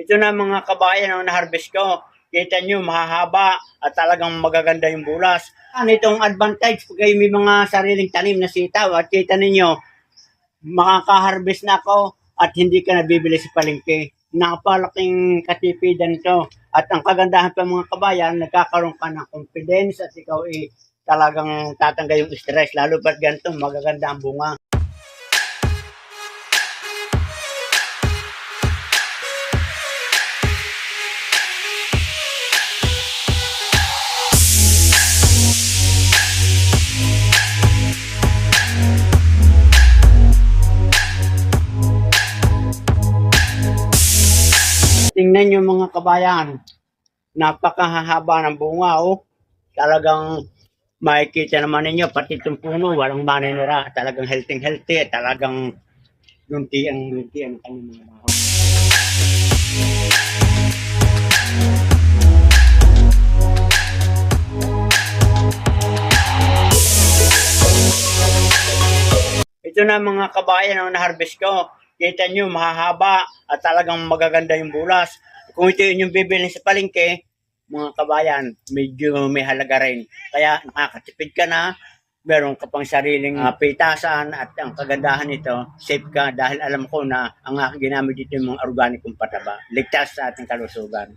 Ito na mga kabayan ang na-harvest ko. Kita nyo, mahahaba at talagang magaganda yung bulas. Ano itong advantage pag kayo may mga sariling tanim na sitaw at kita ninyo, makaka-harvest na ako at hindi ka nabibili sa palengke. Napalaking katipidan to. At ang kagandahan pa mga kabayan, nagkakaroon ka ng confidence at ikaw talagang tatanggal yung stress. Lalo ba't ganito, magaganda ang bunga. Tingnan nyo mga kabayan, napakahaba ng bunga oh. Talagang makikita naman ninyo, pati itong puno, walang maninira. Talagang healthy, talagang luntian ang kanyang mga dahon. Ito na mga kabayan ang na-harvest ko. Kita nyo, mahahaba at talagang magaganda yung bulas. Kung ito yung bibili sa palengke, mga kabayan, medyo may halaga rin. Kaya nakakatipid ka na, meron ka pang sariling pitasan at ang kagandahan nito, safe ka dahil alam ko na ang aking ginamit dito yung mga organikong pataba. Ligtas sa ating kalusugan.